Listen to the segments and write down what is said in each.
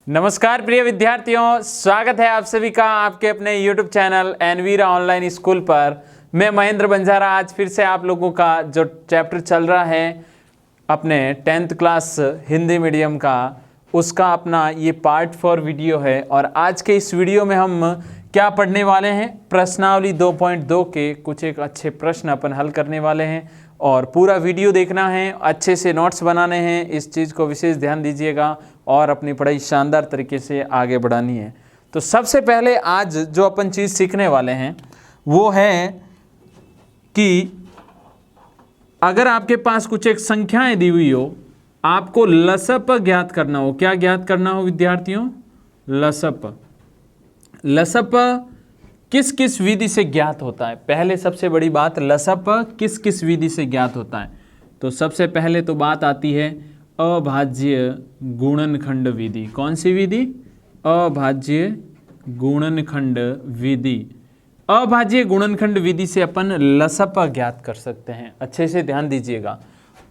नमस्कार प्रिय विद्यार्थियों, स्वागत है आप सभी का आपके अपने YouTube channel Envira online school पर। मैं महेंद्र बंजारा आज फिर से आप लोगों का जो चैप्टर चल रहा है अपने 10th क्लास हिंदी मीडियम का, उसका अपना ये पार्ट 4 वीडियो है। और आज के इस वीडियो में हम क्या पढ़ने वाले हैं, प्रश्नावली 2.2 के कुछ एक अच्छे प्रश्न अपन हल करने वाले हैं। और पूरा वीडियो देखना है, अच्छे से नोट्स बनाने हैं, इस चीज़ को विशेष ध्यान दीजिएगा और अपनी पढ़ाई शानदार तरीके से आगे बढ़ानी है। तो सबसे पहले आज जो अपन चीज़ सीखने वाले हैं वो है कि अगर आपके पास कुछ एक संख्याएं दी हुई हो, आपको लसप ज्ञात करना हो। क्या ज्ञात करना हो विद्यार्थियों? लसप। लसप किस किस विधि से ज्ञात होता है? पहले सबसे बड़ी बात, लसप किस किस विधि से ज्ञात होता है? तो सबसे पहले तो बात आती है अभाज्य गुणनखंड विधि। कौन सी विधि? अभाज्य गुणनखंड विधि। अभाज्य गुणनखंड विधि से अपन लसप ज्ञात कर सकते हैं, अच्छे से ध्यान दीजिएगा।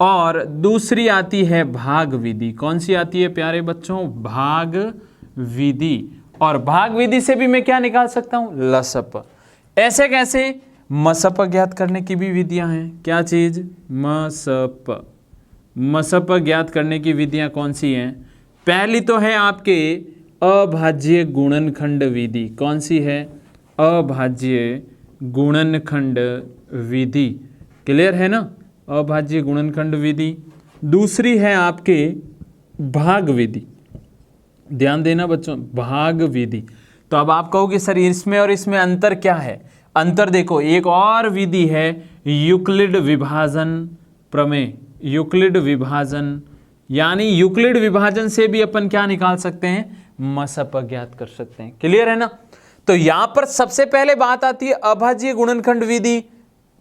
और दूसरी आती है भाग विधि। कौन सी आती है प्यारे बच्चों? भाग विधि। और भाग विधि से भी मैं क्या निकाल सकता हूं? लसप। ऐसे कैसे? मसप ज्ञात करने की भी विधियां हैं। क्या चीज? मसप। मसप ज्ञात करने की विधियां कौन सी हैं? पहली तो है आपके अभाज्य गुणनखंड विधि। कौन सी है? अभाज्य गुणनखंड विधि। क्लियर है ना? अभाज्य गुणनखंड विधि। दूसरी है आपके भाग विधि। ध्यान देना बच्चों, भाग विधि। तो अब आप कहोगे सर इसमें और इसमें अंतर क्या है? अंतर देखो, एक और विधि है यूक्लिड विभाजन प्रमेय। यूक्लिड विभाजन, यानी यूक्लिड विभाजन से भी अपन क्या निकाल सकते हैं? मसप ज्ञात कर सकते हैं। क्लियर है ना? तो यहां पर सबसे पहले बात आती है अभाज्य गुणनखंड विधि,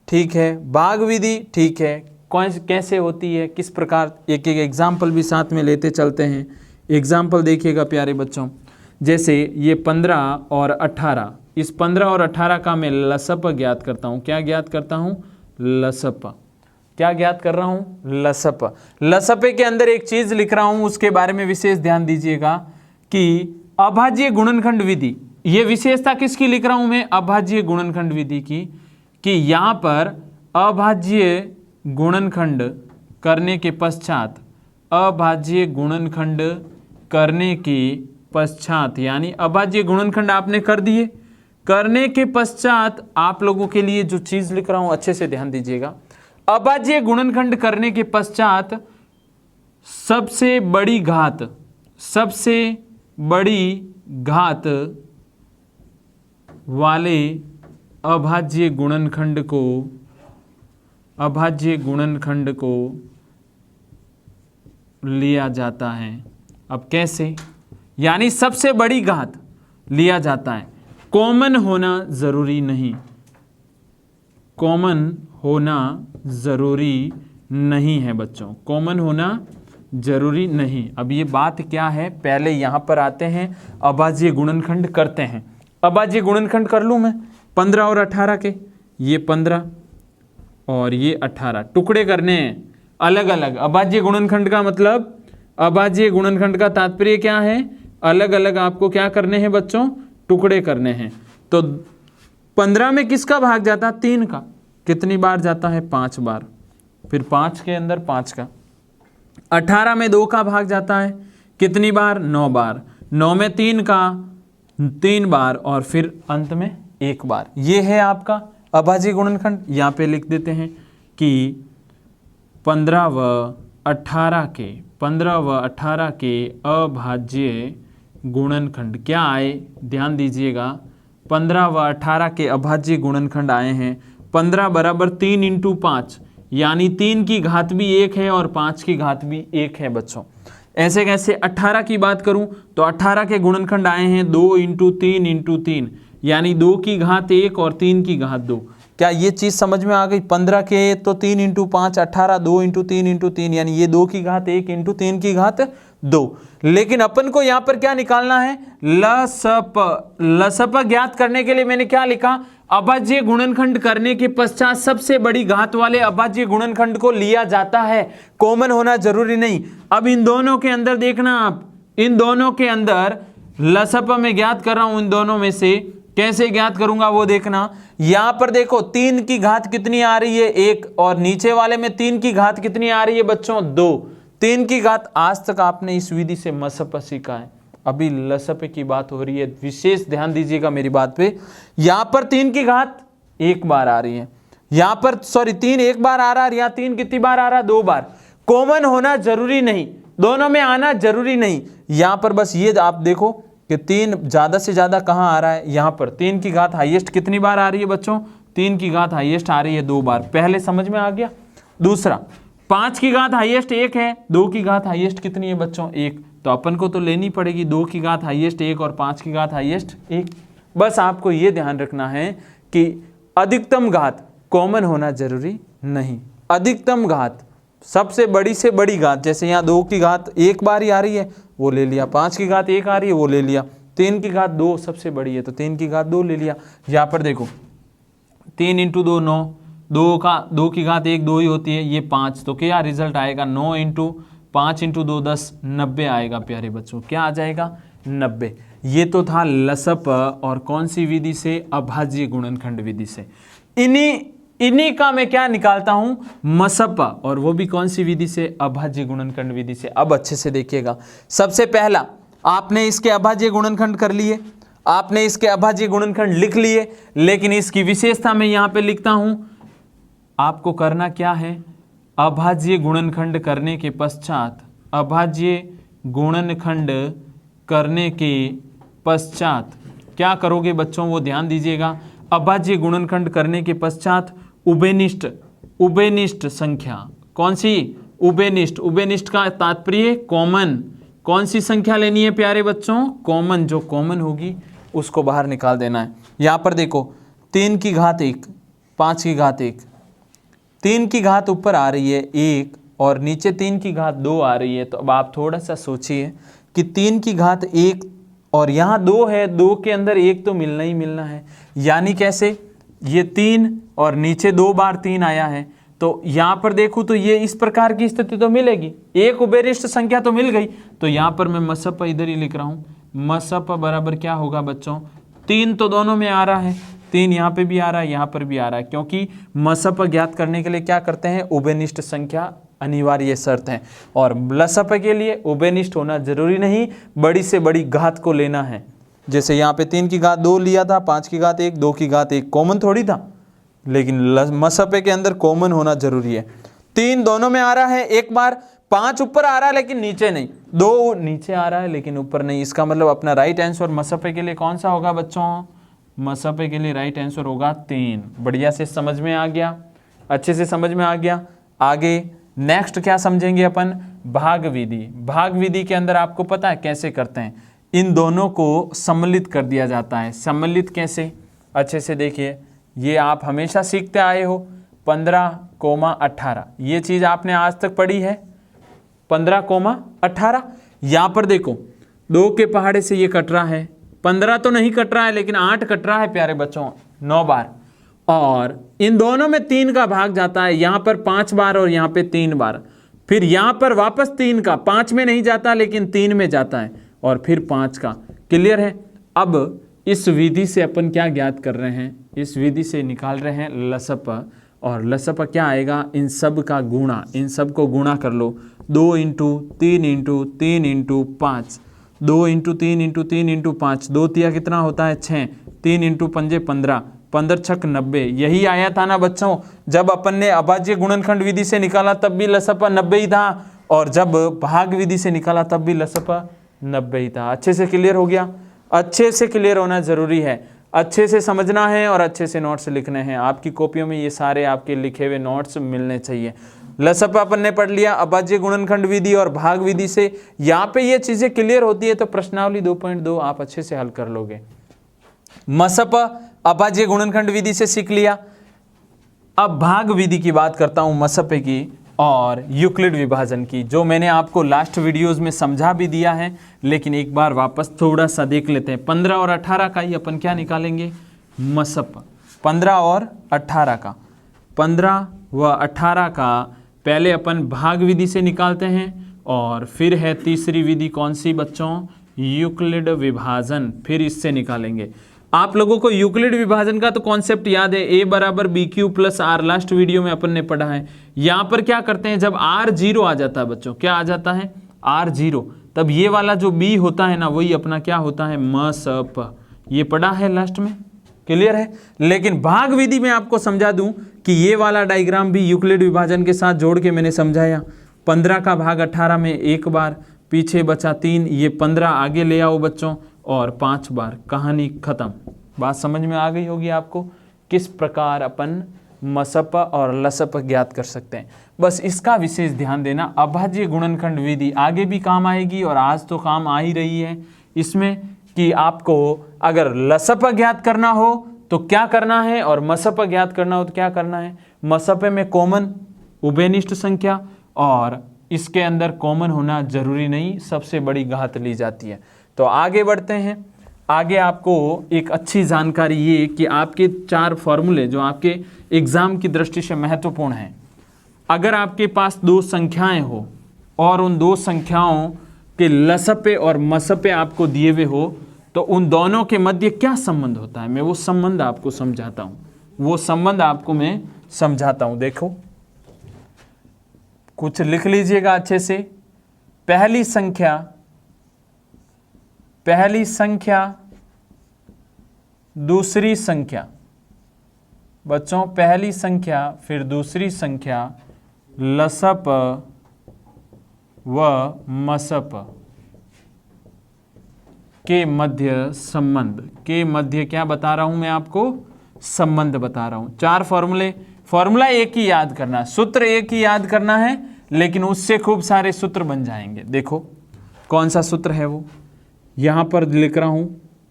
ठीक है। भाग विधि, ठीक है। कैसे होती है, किस प्रकार, एक एक एग्जाम्पल भी साथ में लेते चलते हैं। एग्जाम्पल देखिएगा प्यारे बच्चों, जैसे ये 15 और 18, इस 15 और 18 का मैं लसप ज्ञात करता हूँ। क्या ज्ञात करता हूँ? लसप। क्या ज्ञात कर रहा हूँ? लसप। लसपे के अंदर एक चीज लिख रहा हूँ, उसके बारे में विशेष ध्यान दीजिएगा कि अभाज्य गुणनखंड विधि, ये विशेषता किसकी लिख रहा हूँ मैं? अभाज्य गुणनखंड विधि की। कि यहाँ पर अभाज्य गुणनखंड करने के पश्चात, अभाज्य गुणनखंड करने के पश्चात, यानी अभाज्य गुणनखंड आपने कर दिए, करने के पश्चात आप लोगों के लिए जो चीज लिख रहा हूं अच्छे से ध्यान दीजिएगा। अभाज्य गुणनखंड करने के पश्चात सबसे बड़ी घात, सबसे बड़ी घात वाले अभाज्य गुणनखंड को, अभाज्य गुणनखंड को लिया जाता है। अब कैसे? यानी सबसे बड़ी घात लिया जाता है। कॉमन होना जरूरी नहीं, कॉमन होना जरूरी नहीं है बच्चों, कॉमन होना जरूरी नहीं। अब ये बात क्या है, पहले यहां पर आते हैं, अभाज्य गुणनखंड करते हैं। अभाज्य गुणनखंड कर लूं मैं 15 और 18 के। ये 15 और ये 18 टुकड़े करने हैं अलग अलग। अभाज्य गुणनखंड का मतलब, अभाज्य गुणनखंड का तात्पर्य क्या है? अलग अलग आपको क्या करने हैं बच्चों? टुकड़े करने हैं। तो 15 में किसका भाग जाता? 3 का। कितनी बार जाता है? 5 बार। फिर 5 के अंदर 5 का। 18 में 2 का भाग जाता है, कितनी बार? 9 बार। 9 में 3 का 3 बार, और फिर अंत में 1 बार। ये है आपका अभाज्य गुणनखंड। यहाँ पे लिख देते हैं कि 15 व 18 के, 15 व 18 के अभाज्य गुणनखंड क्या आए? ध्यान दीजिएगा, 15 व 18 के अभाज्य गुणनखंड आए हैं 15 बराबर 3 इंटू 5, यानी 3 की घात भी 1 है और 5 की घात भी 1 है बच्चों। ऐसे कैसे? 18 की बात करूं तो 18 के गुणनखंड आए हैं 2 इंटू 3 इंटू 3, यानी 2 की घात 1 और 3 की घात 2। क्या ये चीज समझ में आ गई? 15 के तो 3 इंटू 5, 18 2 इंटू 3 इंटू 3, यानी ये 2 की घात 1 इंटू 3 की घात 2। लेकिन अपन को यहां पर क्या निकालना है? लसप। लसप ज्ञात करने के लिए मैंने क्या लिखा? अभाज्य गुणनखंड करने के पश्चात सबसे बड़ी घात वाले अभाज्य गुणनखंड को लिया जाता है, कॉमन होना जरूरी नहीं। अब इन दोनों के अंदर देखना आप, इन दोनों के अंदर लसप में ज्ञात कर रहा हूं, इन दोनों में से कैसे ज्ञात करूंगा वो देखना। यहां पर देखो 3 की घात कितनी आ रही है 1, और नीचे वाले में 3 की घात कितनी आ रही है बच्चों 2। 3 की घात आज तक आपने इस विधि से मसप सीखा है, अभी लसप की बात हो रही है, विशेष ध्यान दीजिएगा मेरी बात पे। यहां पर 3 की घात 1 बार आ रही है, यहां पर 3 1 बार आ रहा है, यहां 3 कितनी बार आ रहा है 2 बार। कॉमन होना जरूरी नहीं, दोनों में आना जरूरी नहीं। यहां पर बस ये आप देखो कि 3 ज्यादा से ज्यादा कहां आ रहा है, यहां पर 3 की घात हाईएस्ट कितनी बार आ रही है बच्चों, 3 की घात हाईएस्ट आ रही है 2 बार। पहले समझ में आ गया। दूसरा 5 की घात हाईएस्ट 1 है, 2 की घात हाईएस्ट कितनी है बच्चों 1, तो अपन को तो लेनी पड़ेगी 2 की घात हाईएस्ट 1 और 5 की घात हाईएस्ट 1। बस आपको ये ध्यान रखना है कि अधिकतम घात कॉमन होना जरूरी नहीं। अधिकतम घात सबसे बड़ी से बड़ी घात, जैसे यहाँ 2 की घात 1 बार ही आ रही है वो ले लिया, 5 की घात 1 आ रही है वो ले लिया, 3 की घात 2 सबसे बड़ी है तो 3 की घात 2 ले लिया। यहाँ पर देखो 3 × 2 9, 2 की घात 1 2 ही होती है, ये 5, तो क्या रिजल्ट आएगा 9 × 5 × 2 10, 90 आएगा प्यारे बच्चों। क्या आ जाएगा 90। ये तो था लसप, और कौन सी विधि से, अभाज्य गुणनखंड विधि से। इन्हीं का मैं क्या निकालता हूं मसप, और वो भी कौन सी विधि से, अभाज्य गुणनखंड विधि से। अब अच्छे से देखिएगा, सबसे पहला आपने इसके अभाज्य गुणनखंड कर लिए, आपने इसके अभाज्य गुणनखंड लिख लिए, लेकिन इसकी विशेषता मैं यहां पे लिखता हूं। आपको करना क्या है, अभाज्य गुणनखंड करने के पश्चात, अभाज्य गुणनखंड करने के पश्चात क्या करोगे बच्चों, वो ध्यान दीजिएगा। अभाज्य गुणनखंड करने के पश्चात उभयनिष्ठ संख्या, कौन सी, उभयनिष्ठ। उभयनिष्ठ का तात्पर्य कॉमन, कौन सी संख्या लेनी है प्यारे बच्चों, कॉमन। जो कॉमन होगी उसको बाहर निकाल देना है। यहां पर देखो 3 की घात 1, 5 की घात 1, 3 की घात ऊपर आ रही है 1 और नीचे 3 की घात 2 आ रही है। तो अब आप थोड़ा सा सोचिए कि 3 की घात 1 और यहाँ 2 है, 2 के अंदर 1 तो मिलना ही मिलना है, यानी कैसे, ये 3 और नीचे 2 बार 3 आया है, तो यहाँ पर देखूँ तो ये इस प्रकार की स्थिति तो मिलेगी, एक उभयनिष्ठ संख्या तो मिल गई। तो यहाँ पर मैं मसप इधर ही लिख रहा हूँ, मसप बराबर क्या होगा बच्चों, 3 तो दोनों में आ रहा है, 3 यहाँ पे भी आ रहा है, यहाँ पर भी आ रहा है, क्योंकि मसप ज्ञात करने के लिए क्या करते हैं, उभयनिष्ठ संख्या अनिवार्य शर्त है। और लसप के लिए उभयनिष्ठ होना जरूरी नहीं, बड़ी से बड़ी घात को लेना है। जैसे यहाँ पे 3 की घात 2 लिया था, 5 की घात 1, 2 की घात 1 कॉमन थोड़ी था, लेकिन मसपे के अंदर कॉमन होना जरूरी है। 3 दोनों में आ रहा है, एक बार 5 ऊपर आ रहा है लेकिन नीचे नहीं, 2 नीचे आ रहा है लेकिन ऊपर नहीं। इसका मतलब अपना राइट आंसर मसपे के लिए कौन सा होगा बच्चों, मसपे के लिए राइट आंसर होगा 3। बढ़िया से समझ में आ गया, अच्छे से समझ में आ गया। आगे नेक्स्ट क्या समझेंगे अपन, भाग विधि। भाग विधि के अंदर आपको पता है कैसे करते हैं, इन दोनों को सम्मिलित कर दिया जाता है। सम्मिलित कैसे, अच्छे से देखिए, ये आप हमेशा सीखते आए हो, 15,18 ये चीज आपने आज तक पढ़ी है, 15,18। यहां पर देखो 2 के पहाड़े से ये कट रहा है, 15 तो नहीं कट रहा है लेकिन 8 कट रहा है प्यारे बच्चों 9 बार, और इन दोनों में 3 का भाग जाता है, यहां पर 5 बार और यहां पे 3 बार, फिर यहां पर वापस 3 का, 5 में नहीं जाता लेकिन 3 में जाता है, और फिर 5 का। क्लियर है। अब इस विधि से अपन क्या ज्ञात कर रहे हैं, इस विधि से निकाल रहे हैं लसप, और लसप क्या आएगा, इन सब का गुणा, इन सब को गुणा कर लो, 2 × 3 × 3 × 5, 2 × 3 × 3 × 5, 2 तिया कितना होता है 6, 3 × 5 15, 15 छक 90। यही आया था ना बच्चों, जब अपन ने अभाज्य गुणनखंड विधि से निकाला तब भी लसप 90 ही था, और जब भाग विधि से निकाला तब भी लसप 90 ही था। अच्छे से क्लियर हो गया, अच्छे से क्लियर होना जरूरी है, अच्छे से समझना है और अच्छे से नोट्स लिखने हैं। आपकी कॉपियों में ये सारे आपके लिखे हुए नोट्स मिलने चाहिए। लसप अपन ने पढ़ लिया अभाज्य गुणनखंड विधि और भाग विधि से, यहाँ पे ये चीजें क्लियर होती है तो प्रश्नावली 2.2 आप अच्छे से हल कर लोगे। मसप अभाज्य गुणनखंड विधि से सीख लिया। अब भाग विधि की बात करता हूं, मसपे की और यूक्लिड विभाजन की, जो मैंने आपको लास्ट वीडियोस में समझा भी दिया है, लेकिन एक बार वापस थोड़ा सा देख लेते हैं। 15 और 18 का ही अपन क्या निकालेंगे, मसप। 15 और 18 का, 15 व 18 का पहले अपन भाग विधि से निकालते हैं और फिर है तीसरी विधि कौन सी बच्चों, यूक्लिड विभाजन, फिर इससे निकालेंगे। आप लोगों को यूक्लिड विभाजन का तो कॉन्सेप्ट याद है, a बराबर B Q plus R, last video में अपन ने पढ़ा है। यहां पर क्या करते हैं, जब r 0 आ जाता है बच्चों, क्या आ जाता है r 0, तब ये वाला जो b होता है ना वही अपना क्या होता है म स प, ये पढ़ा है लास्ट में, क्लियर है। लेकिन भाग विधि में आपको समझा दूं कि ये वाला डायग्राम भी यूक्लिड विभाजन के साथ जोड़ के मैंने समझाया। 15 का भाग 18 में एक बार, पीछे बचा 3, ये 15 आगे ले आओ बच्चों और 5 बार, कहानी खत्म। बात समझ में आ गई होगी आपको किस प्रकार अपन मसप और लसप ज्ञात कर सकते हैं। बस इसका विशेष ध्यान देना, अभाज्य गुणनखंड विधि आगे भी काम आएगी और आज तो काम आ ही रही है इसमें, कि आपको अगर लसप ज्ञात करना हो तो क्या करना है और मसप ज्ञात करना हो तो क्या करना है। मसप में कॉमन उभयनिष्ठ संख्या, और इसके अंदर कॉमन होना जरूरी नहीं, सबसे बड़ी घात ली जाती है। तो आगे बढ़ते हैं। आगे आपको एक अच्छी जानकारी ये कि आपके 4 फॉर्मूले जो आपके एग्जाम की दृष्टि से महत्वपूर्ण हैं, अगर आपके पास 2 संख्याएं हो और उन 2 संख्याओं के लसपे और मसपे आपको दिए हुए हो, तो उन दोनों के मध्य क्या संबंध होता है, मैं वो संबंध आपको समझाता हूं, वो संबंध आपको मैं समझाता हूं। देखो कुछ लिख लीजिएगा अच्छे से। पहली संख्या दूसरी संख्या, बच्चों पहली संख्या फिर दूसरी संख्या लसप व मसप के मध्य संबंध, के मध्य क्या बता रहा हूं मैं आपको, संबंध बता रहा हूं। 4 फॉर्मूला एक ही याद करना, सूत्र एक ही याद करना है, लेकिन उससे खूब सारे सूत्र बन जाएंगे। देखो कौन सा सूत्र है वो, यहां पर लिख रहा हूं।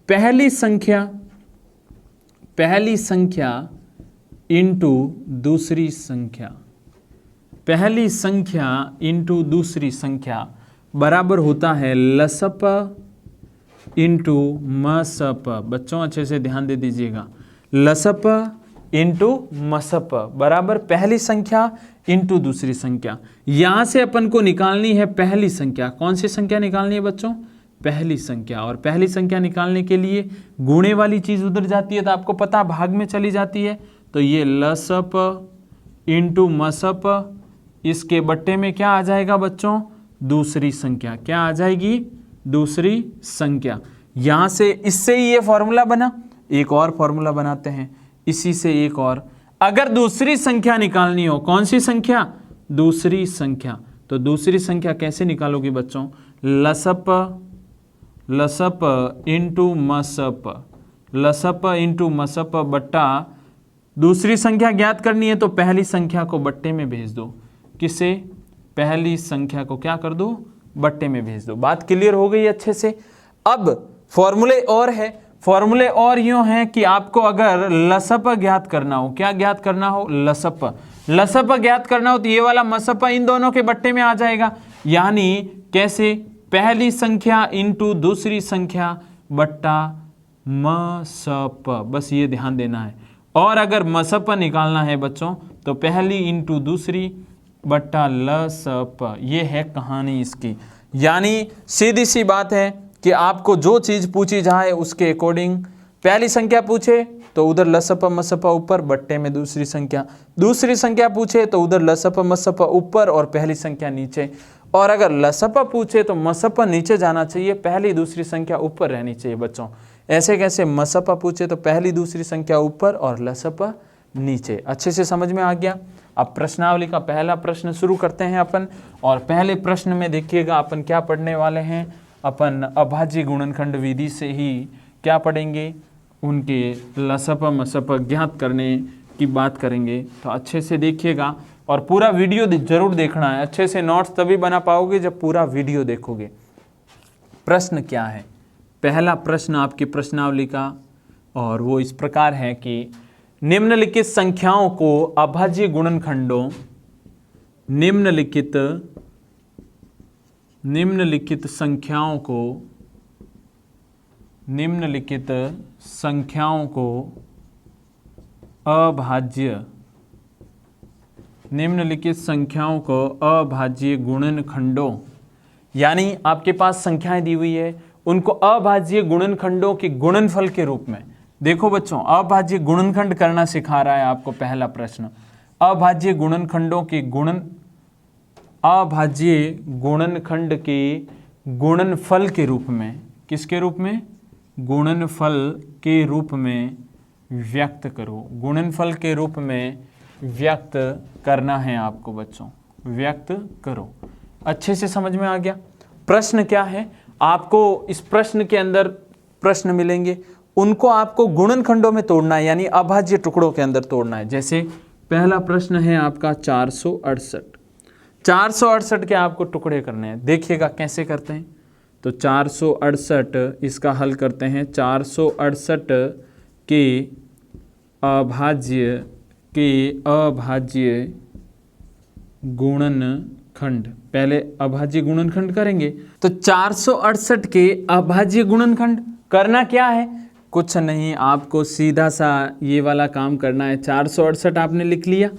पहली संख्या इंटू दूसरी संख्या, पहली संख्या इंटू दूसरी संख्या बराबर होता है लसप इंटू मसप। बच्चों अच्छे से ध्यान दे दीजिएगा, लसप इंटू मसप बराबर पहली संख्या इंटू दूसरी संख्या। यहां से अपन को निकालनी है पहली संख्या। कौन सी संख्या निकालनी है बच्चों, पहली संख्या। और पहली संख्या निकालने के लिए गुणे वाली चीज उधर जाती है, तो आपको पता भाग में चली जाती है, तो ये लसप इंटू मसप, इसके बट्टे में क्या आ जाएगा बच्चों, दूसरी संख्या। क्या आ जाएगी, दूसरी संख्या। यहां से इससे ही ये फॉर्मूला बना। एक और फॉर्मूला बनाते हैं, इसी से एक और। अगर दूसरी संख्या निकालनी हो, कौन सी संख्या, दूसरी संख्या, तो दूसरी संख्या कैसे निकालोगे बच्चों, लसप इंटू मसप, लसप इंटू मसप बट्टा दूसरी संख्या ज्ञात करनी है तो पहली संख्या को बट्टे में भेज दो। किसे, पहली संख्या को क्या कर दो, बट्टे में भेज दो। बात क्लियर हो गई अच्छे से। अब फॉर्मूले और है, फॉर्मूले और यूं हैं कि आपको अगर लसप ज्ञात करना हो, क्या ज्ञात करना हो, लसप ज्ञात करना हो, तो ये वाला मसप इन दोनों के बट्टे में आ जाएगा। यानी कैसे, पहली संख्या इंटू दूसरी संख्या बट्टा मसप, बस ये ध्यान देना है। और अगर मसप निकालना है बच्चों तो पहली इंटू दूसरी बट्टा लसप, ये है कहानी इसकी। यानी सीधी सी बात है कि आपको जो चीज पूछी जाए उसके अकॉर्डिंग, पहली संख्या पूछे तो उधर लसप मसप ऊपर, बट्टे में दूसरी संख्या, दूसरी संख्या पूछे तो उधर लसप मसप ऊपर और पहली संख्या नीचे, और अगर लसप पूछे तो मसप नीचे जाना चाहिए, पहली दूसरी संख्या ऊपर रहनी चाहिए बच्चों। ऐसे कैसे, मसप पूछे तो पहली दूसरी संख्या ऊपर और लसप नीचे। अच्छे से समझ में आ गया। अब प्रश्नावली का पहला प्रश्न शुरू करते हैं अपन, और पहले प्रश्न में देखिएगा अपन क्या पढ़ने वाले हैं, अपन अभाज्य गुणनखंड विधि से ही क्या पढ़ेंगे, उनके लसप मसप ज्ञात करने की बात करेंगे। तो अच्छे से देखिएगा और पूरा वीडियो जरूर देखना है। अच्छे से नोट्स तभी बना पाओगे जब पूरा वीडियो देखोगे। प्रश्न क्या है, पहला प्रश्न आपकी प्रश्नावली का, और वो इस प्रकार है कि निम्नलिखित संख्याओं को अभाज्य गुणनखंडों, निम्नलिखित संख्याओं को अभाज्य गुणनखंडों यानी आपके पास संख्याएं दी हुई है, उनको अभाज्य गुणनखंडों के गुणनफल के रूप में, देखो बच्चों अभाज्य गुणनखंड करना सिखा रहा है आपको पहला प्रश्न। अभाज्य गुणनखंडों के अभाज्य गुणनखंड के गुणनफल के रूप में, किसके रूप में? गुणनफल के रूप में व्यक्त करो। गुणनफल के रूप में व्यक्त करना है आपको बच्चों, व्यक्त करो। अच्छे से समझ में आ गया? प्रश्न क्या है, आपको इस प्रश्न के अंदर प्रश्न मिलेंगे, उनको आपको गुणनखंडों में तोड़ना है, यानी अभाज्य टुकड़ों के अंदर तोड़ना है। जैसे पहला प्रश्न है आपका 468। 468 के आपको टुकड़े करने हैं, देखिएगा कैसे करते हैं। तो 468 इसका हल करते हैं। 468 के अभाज्य गुणनखंड, पहले अभाज्य गुणनखंड करेंगे। तो 468 के अभाज्य गुणनखंड करना क्या है? कुछ नहीं, आपको सीधा सा ये वाला काम करना है। 468 आपने लिख लिया,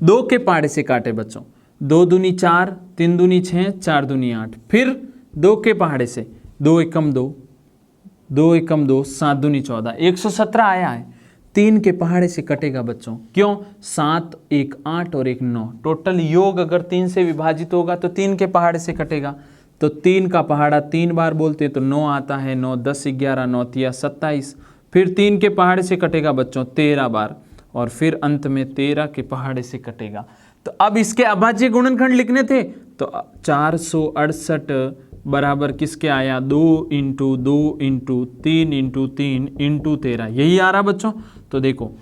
2 के पहाड़े से काटे बच्चों। 2 दूनी 4, 3 दूनी 6, 4 दूनी 8, फिर 2 के पहाड़े से 2 एकम 2, 2 एकम 2, 7 दूनी 14, 117 आया है। 3 के पहाड़े से कटेगा बच्चों, क्यों? 7, 1 8 और 1 9, टोटल योग अगर 3 से विभाजित होगा तो 3 के पहाड़े से कटेगा। तो 3 का पहाड़ा 3 बार बोलते हैं तो 9 आता है, 9 10 11, 9 तिया 27, फिर 3 के पहाड़े से कटेगा बच्चों 13 बार, और फिर अंत में 13 के पहाड़े से कटेगा। तो अब इसके अभाज्य गुणनखंड लिखने थे, तो 468 बराबर किसके आया? 2 इंटू 2 इंटू 3 इंटू 3 इंटू 13, यही आ रहा बच्चों। तो देखो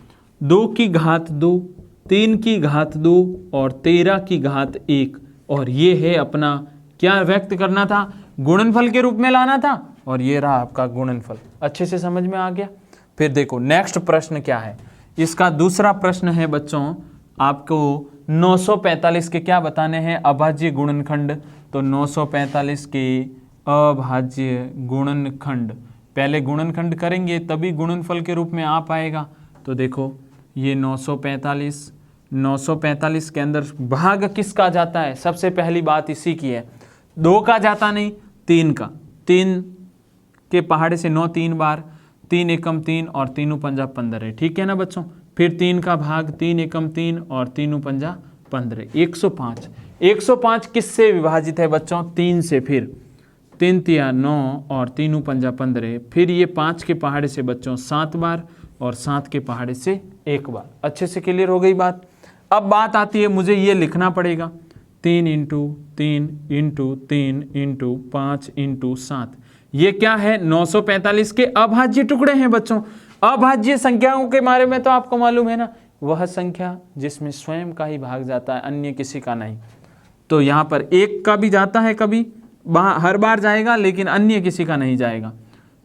2 की घात 2, 3 की घात 2 और 13 की घात 1, और ये है अपना क्या व्यक्त करना था? गुणनफल के रूप में लाना था, और ये रहा आपका गुणनफल। अच्छे से समझ में आ गया? फिर देखो नेक्स्ट प्रश्न क्या है। इसका दूसरा प्रश्न है बच्चों, आपको 945 के क्या बताने हैं? अभाज्य गुणनखंड। तो 945 के अभाज्य गुणनखंड, पहले गुणनखंड करेंगे तभी गुणनफल के रूप में आ पाएगा। तो देखो ये 945 के अंदर भाग किसका जाता है? सबसे पहली बात इसी की है, 2 का जाता नहीं, 3 का। 3 के पहाड़े से 9 3 बार, 3 एकम 3 और 3 पंजा 15 है, ठीक है ना बच्चों। फिर 3 का भाग 3 एकम 3 और 3 पंजा 15, 105। 105 किससे विभाजित है बच्चों? 3 से। फिर 3 तिया 9 और 3 पंजा 15, फिर ये 5 के पहाड़े से बच्चों 7 बार और 7 के पहाड़े से 1 बार। अच्छे से क्लियर हो गई बात? अब बात आती है, मुझे ये लिखना पड़ेगा 3 इंटू 3 इंटू 3 इंटू 5 इंटू 7। ये क्या है? 945 के अभाज्य टुकड़े हैं बच्चों। अभाज्य संख्याओं के बारे में तो आपको मालूम है ना, वह संख्या जिसमें स्वयं का ही भाग जाता है, अन्य किसी का नहीं। तो यहाँ पर 1 का भी जाता है, कभी हर बार जाएगा, लेकिन अन्य किसी का नहीं जाएगा।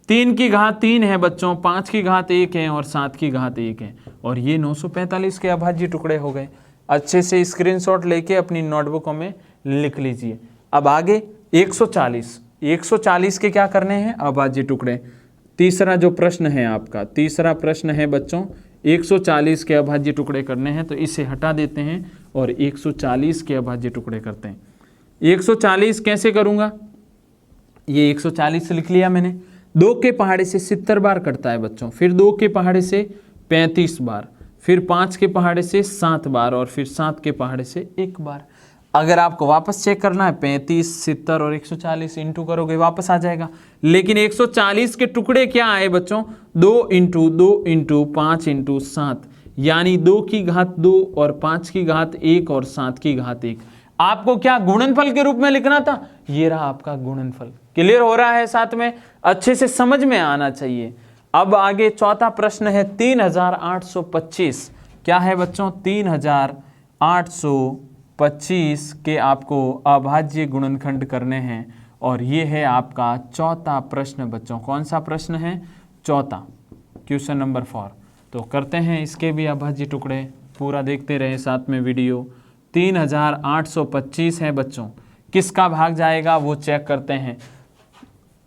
3 की घात 3 है बच्चों, 5 की घात 1 है और 7 की घात 1 है, और ये 945 के अभाज्य टुकड़े हो गए। अच्छे से स्क्रीनशॉट लेके अपनी नोटबुकों में लिख लीजिए। अब आगे 140 के क्या करने हैं? अभाज्य टुकड़े। तीसरा जो प्रश्न है आपका, तीसरा प्रश्न है बच्चों 140 के अभाज्य टुकड़े करने हैं, तो इसे हटा देते हैं और 140 के अभाज्य टुकड़े करते हैं। 140 कैसे करूंगा? ये 140 लिख लिया मैंने। 2 के पहाड़े से 70 बार कटता है बच्चों, फिर 2 के पहाड़े से 35 बार, फिर 5 के पहाड़े से 7 बार और फिर 7 के पहाड़े से 1 बार। अगर आपको वापस चेक करना है 35, 70 और 140 इंटू करोगे वापस आ जाएगा। लेकिन 140 के टुकड़े क्या आए बच्चों? 2 इंटू 2 इंटू 5 इंटू 7, यानी 2 की घात 2 और 5 की घात 1 और 7 की घात 1। आपको क्या गुणनफल के रूप में लिखना था? ये रहा आपका गुणनफल। क्लियर हो रहा है? साथ में अच्छे से समझ में आना चाहिए। अब आगे चौथा प्रश्न है 3825। क्या है बच्चों? 3825 के आपको अभाज्य गुणनखंड करने हैं, और ये है आपका चौथा प्रश्न बच्चों। कौन सा प्रश्न है? चौथा, क्वेश्चन नंबर 4। तो करते हैं इसके भी अभाज्य टुकड़े, पूरा देखते रहे साथ में वीडियो। 3825 है बच्चों, किसका भाग जाएगा वो चेक करते हैं।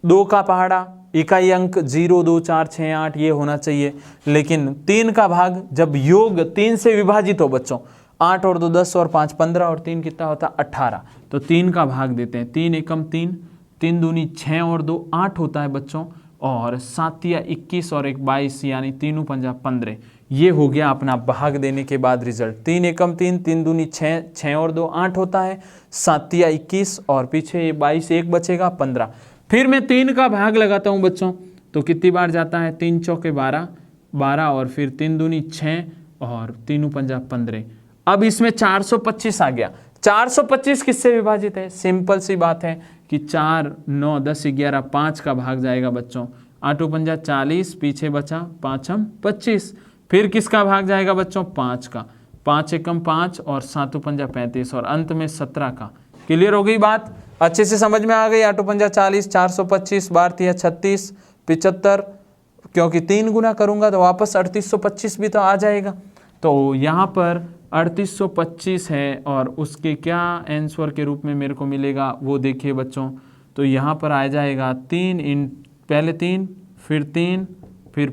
2 का पहाड़ा, इकाई अंक 0 2 4 6 8 ये होना चाहिए, लेकिन 3 का भाग जब योग 3 से विभाजित हो बच्चों, 8 और 2 10 और 5 15 और 3 कितना होता? 18। तो 3 का भाग देते हैं, 3 एकम 3, 3 दूनी 6 और 2 8 होता है बच्चों, और 7 या 21 और 1 22, यानी 3 पंजा 15। ये हो गया अपना भाग देने के बाद रिजल्ट। 3 एकम 3, 3 दूनी 6, 6 और 2 8 होता है, 7 या 21 और पीछे 22 1 बचेगा 15। फिर मैं 3 का भाग लगाता हूँ बच्चों, तो कितनी बार जाता है, 3 चौके 12, 12 और फिर 3 दूनी 6 और 3 पंजा 15। अब इसमें 425 आ गया। 425 किससे विभाजित है? सिंपल सी बात है कि 4 9 10 11 5 का भाग जाएगा बच्चों। 8 पंजा 40, पीछे बचा 5 25। फिर किसका भाग जाएगा बच्चों? 5 का। 5 एकम 5 और 7 पंजा 35 और अंत में 17 का। क्लियर हो गई बात? अच्छे से समझ में आ गई? 8 पंजा 40, 425 बार 36 75, क्योंकि 3 गुना करूंगा तो वापस 3825 भी तो आ जाएगा। तो यहाँ पर 3825 है, और उसके क्या आंसर के रूप में मेरे को मिलेगा वो देखिए बच्चों। तो यहाँ पर आ जाएगा 3 पहले 3 फिर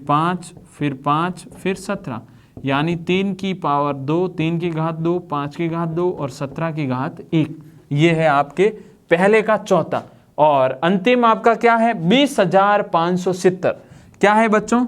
5 फिर 17, यानी 3 की पावर 2, 3 की घात 2, 5 की घात 2 और 17 की घात 1। ये है आपके पहले का चौथा। और अंतिम आपका क्या है? 20,570। क्या है बच्चों?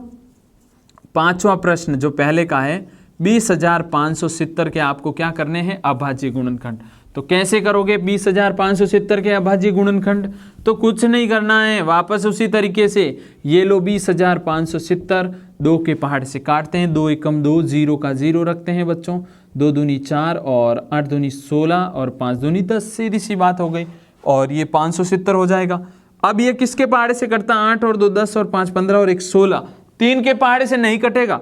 पांचवा प्रश्न जो पहले का है, 20,570 के आपको क्या करने हैं? अभाज्य गुणनखंड। तो कैसे करोगे 20,570 के अभाज्य गुणनखंड? तो कुछ नहीं करना है, वापस उसी तरीके से ये लो 20,570, 2 के पहाड़ से काटते हैं, 2 एकम 2, 0 का 0 रखते हैं बच्चों, 2 दूनी 4 और 8 दूनी 16 और 5 दूनी 10, सीधी सी बात हो गई, और ये 570 हो जाएगा। अब ये किसके पहाड़े से कटता? 8 और 2 10 और 5 15 और 1 16। 3 के पहाड़े से नहीं कटेगा,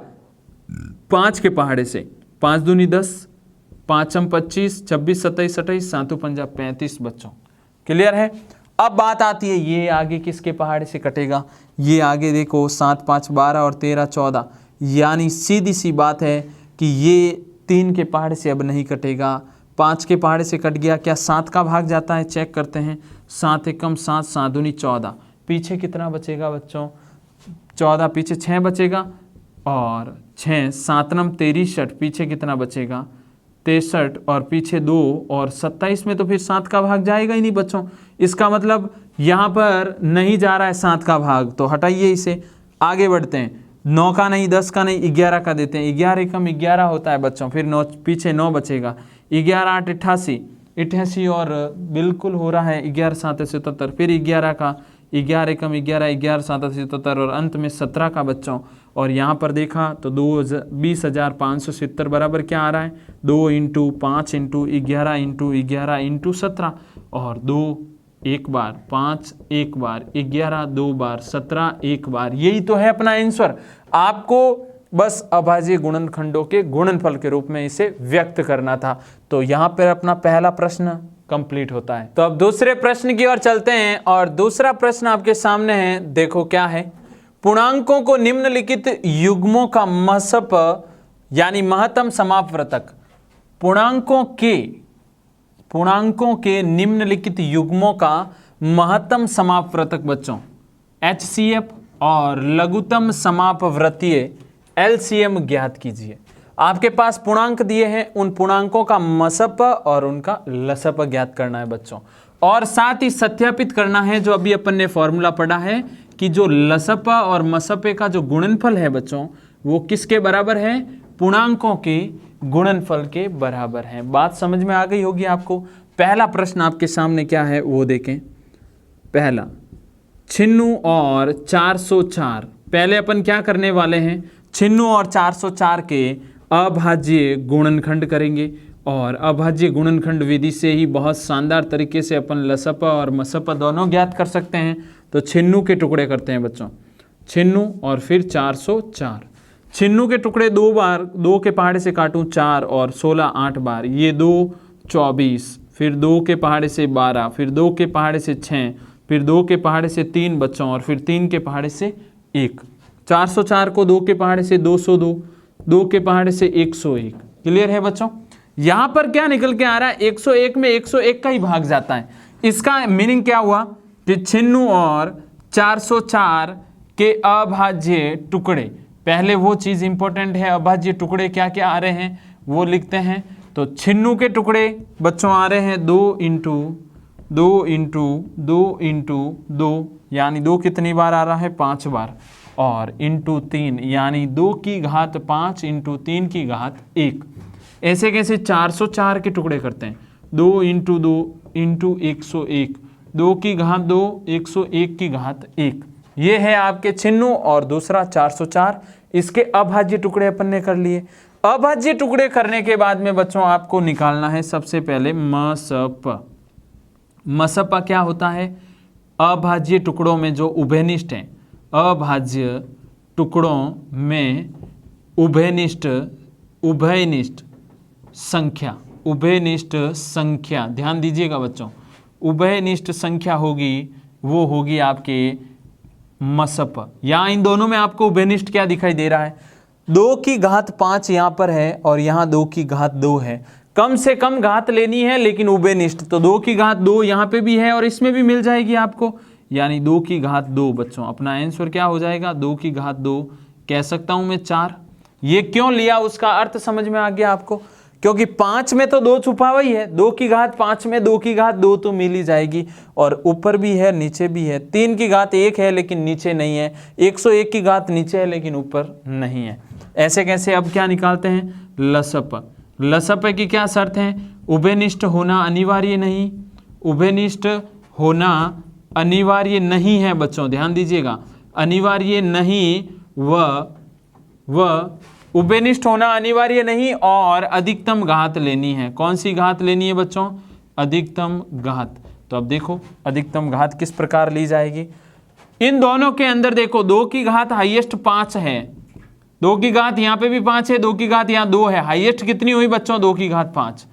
5 के पहाड़े से। 5 दूनी 10, 5 25, 26 27 28, 7 पंजा 35 बच्चों। क्लियर है? अब बात आती है ये आगे किसके पहाड़े से कटेगा? ये आगे देखो 7 5 12 और 13 14, यानी सीधी सी बात है कि ये 3 के पहाड़े से अब नहीं कटेगा, 5 के पहाड़े से कट गया। क्या 7 का भाग जाता है? चेक करते हैं। 7 एकम 7, 7 दूनी 14, पीछे कितना बचेगा बच्चों? 14, पीछे 6 बचेगा, और 6 7 नम 63, पीछे कितना बचेगा? 63 और पीछे 2 और 27 में तो फिर 7 का भाग जाएगा ही नहीं बच्चों। इसका मतलब यहाँ पर नहीं जा रहा है 7 का भाग, तो हटाइए इसे, आगे बढ़ते हैं। 9 का नहीं, 10 का नहीं, 11 का देते हैं। 11 एकम 11 होता है बच्चों, फिर 9 पीछे 9 बचेगा। 11 8 88 और बिल्कुल हो रहा है 11 7 77, फिर 11 का 11 एकम 11, 11 7 77 और अंत में 17 का बच्चों। और यहाँ पर देखा तो 20,570 बराबर क्या आ रहा है? 2 इंटू 5 इंटू 11 इंटू 11 इंटू 17, और 2 एक बार, 5 एक बार, 11 2 बार, 17 एक बार। यही तो है अपना आंसर। आपको बस अभाज्य गुणनखंडों के गुणनफल के रूप में इसे व्यक्त करना था। तो यहाँ पर अपना पहला प्रश्न कंप्लीट होता है। तो अब दूसरे प्रश्न की ओर चलते हैं, और दूसरा प्रश्न आपके सामने है। देखो क्या है? पूर्णांकों को निम्नलिखित युग्मों का महसप यानी महत्तम समापवर्तक, पूर्णांकों के निम्नलिखित युग्मों का महत्तम समापवर्तक बच्चों HCF और लघुत्तम समापवर्तीय LCM ज्ञात कीजिए। आपके पास पूर्णांक दिए हैं, उन पूर्णांकों का मसप और उनका लसप ज्ञात करना है बच्चों, और साथ ही सत्यापित करना है जो अभी अपन ने फॉर्मूला पढ़ा है कि जो लसपा और मसपे का जो गुणनफल है बच्चों वो किसके बराबर है? पूर्णांकों के गुणनफल के बराबर है। बात समझ में आ गई होगी आपको। पहला प्रश्न आपके सामने क्या है वो देखें। पहला 96 और 404। पहले अपन क्या करने वाले हैं? 96 और 404 के अभाज्य गुणनखंड करेंगे, और अभाज्य गुणनखंड विधि से ही बहुत शानदार तरीके से अपन लसपा और मसपा दोनों ज्ञात कर सकते हैं। तो 96 के टुकड़े करते हैं बच्चों, 96 और फिर 404। 96 के टुकड़े 2 बार, 2 के पहाड़े से काटूं 4 और 16 8 बार, ये 2 24, फिर 2 के पहाड़े से 12, फिर 2 के पहाड़े से 6, फिर 2 के पहाड़े से 3 बच्चों, और फिर 3 के पहाड़े से 1। 404 को 2 के पहाड़े से 202, 2 के पहाड़े से 101। क्लियर है बच्चों? यहां पर क्या निकल के आ रहा है? 101 में 101 का ही भाग जाता है। इसका मीनिंग क्या हुआ कि 96 और 404 के अभाज्य टुकड़े, पहले वो चीज इंपॉर्टेंट है, अभाज्य टुकड़े क्या क्या आ रहे हैं वो लिखते हैं। तो 96 के टुकड़े बच्चों आ रहे हैं 2 इंटू 2 इंटू 2 यानी 2 कितनी बार आ रहा है 5 बार, और इंटू 3 यानी 2 की घात 5 इंटू 3 की घात 1। ऐसे कैसे 404 के टुकड़े करते हैं, 2 इंटू 2 इंटू 101, 2 की घात 2 101 की घात 1। ये है आपके चिन्ह, और दूसरा 404। इसके अभाज्य टुकड़े अपन ने कर लिए। अभाज्य टुकड़े करने के बाद में बच्चों आपको निकालना है सबसे पहले मसप। मसप क्या होता है, अभाज्य टुकड़ों में जो उभयनिष्ठ हैं, अभाज्य टुकड़ों में उभयनिष्ठ संख्या, उभयनिष्ठ संख्या, ध्यान दीजिएगा बच्चों, उभयनिष्ठ संख्या होगी वो होगी आपके मसप। यहाँ इन दोनों में आपको उभयनिष्ठ क्या दिखाई दे रहा है, 2 की घात 5 यहाँ पर है और यहाँ 2 की घात 2 है। कम से कम घात लेनी है लेकिन उभयनिष्ठ, तो 2 की घात 2 यहाँ पे भी है और इसमें भी मिल जाएगी आपको, यानी 2 की घात 2 बच्चों अपना आंसर क्या हो जाएगा, 2 की घात 2 कह सकता हूं मैं 4। ये क्यों लिया उसका अर्थ समझ में आ गया आपको, क्योंकि 5 में तो 2 छुपा हुआ ही है, 2 की घात 5 में 2 की घात 2 तो मिल ही जाएगी, और ऊपर भी है नीचे भी है। 3 की घात 1 है लेकिन नीचे नहीं है, 101 की घात नीचे है लेकिन ऊपर नहीं है। ऐसे कैसे, अब क्या निकालते हैं, लसप। लसप की क्या शर्त है, उभयनिष्ठ होना अनिवार्य नहीं, उभयनिष्ठ होना अनिवार्य नहीं है बच्चों, ध्यान दीजिएगा, अनिवार्य नहीं, व उभयनिष्ठ होना अनिवार्य नहीं, और अधिकतम घात लेनी है। कौन सी घात लेनी है बच्चों, अधिकतम घात। तो अब देखो अधिकतम घात किस प्रकार ली जाएगी, इन दोनों के अंदर देखो 2 की घात हाईएस्ट 5 है, 2 की घात यहाँ पे भी 5 है, 2 की घात यहाँ 2 है, हाईएस्ट कितनी हुई बच्चों, 2 की घात 5।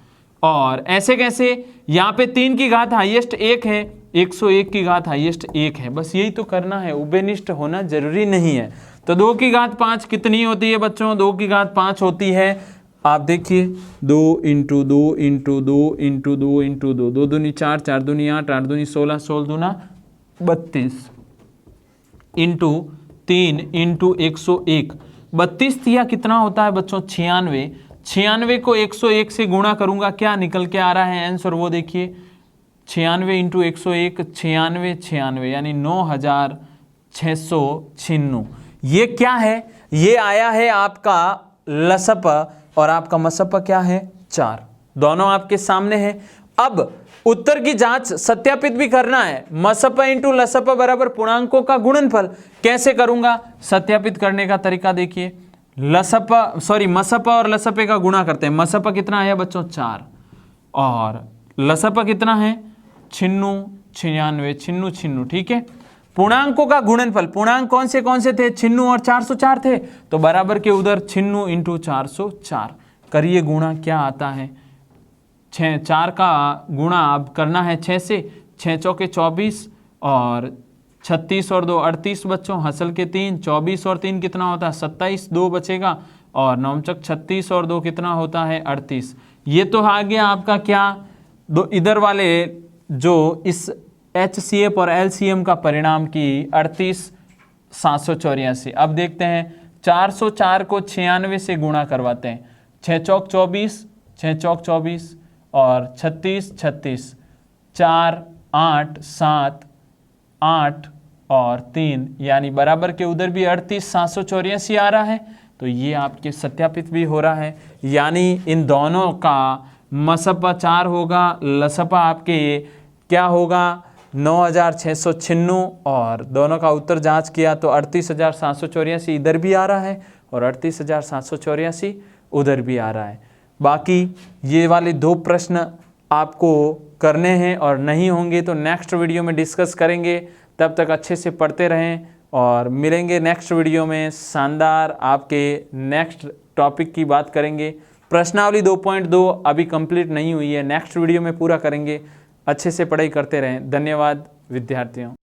और ऐसे कैसे, यहाँ पे 3 की घात हाईएस्ट 1 है, 101 की घात हाईएस्ट 1 है। बस यही तो करना है, उभयनिष्ठ होना जरूरी नहीं है। तो 2 की घात 5 कितनी होती है बच्चों, 2 की घात 5 होती है, आप देखिए 2 इंटू 2 इंटू 2 इंटू 2 इंटू 2, 2 दूनी 4, 4 दूनी 8, 8 दूनी 16, 16 दूना 32 इंटू 3 इंटू 101, 32 या कितना होता है बच्चों 96। 96 को 101 से गुणा करूंगा, क्या निकल के आ रहा है आंसर वो देखिए, 96 इंटू 101, 96 यानी 9696। ये क्या है, ये आया है आपका लसप, और आपका मसप क्या है 4, दोनों आपके सामने है। अब उत्तर की जांच सत्यापित भी करना है, मसप इंटू लसप बराबर पूर्णांकों का गुणनफल। कैसे करूंगा, सत्यापित करने का तरीका देखिए, मसप और लसप का गुणा करते हैं। मसप कितना है बच्चों 4, और लसप कितना है 96, 96, ठीक है। पूर्णांकों का गुणनफल, पूर्णांक कौन से थे, 96 और 404 थे, तो बराबर के उधर 96 इंटू 404 करिए गुणा, क्या आता है 4 का गुणा अब करना है 6 से, 6 चौके 24 और 36 और 2 38 बच्चों, हसल के 3, 24 और 3 कितना होता है 27, 2 बचेगा, और 9 चक 36 और 2 कितना होता है 38। ये तो आ गया आपका क्या, दो इधर वाले जो इस HCF और LCM का परिणाम की 38,784। अब देखते हैं 404 को 96 से गुणा करवाते हैं, 6 चौक 24, 6 चौक 24 और 36 36, 4 8 7 8 और 3 यानी बराबर के उधर भी 38,784 आ रहा है। तो ये आपके सत्यापित भी हो रहा है, यानी इन दोनों का मसपा 4 होगा, लसपा आपके क्या होगा 9,696, और दोनों का उत्तर जांच किया तो 38,784 इधर भी आ रहा है और 38,784 उधर भी आ रहा है। बाकी ये वाले 2 प्रश्न आपको करने हैं और नहीं होंगे तो नेक्स्ट वीडियो में डिस्कस करेंगे। तब तक अच्छे से पढ़ते रहें और मिलेंगे नेक्स्ट वीडियो में शानदार आपके नेक्स्ट टॉपिक की बात करेंगे। प्रश्नावली 2.2 अभी कंप्लीट नहीं हुई है, नेक्स्ट वीडियो में पूरा करेंगे। अच्छे से पढ़ाई करते रहें। धन्यवाद विद्यार्थियों।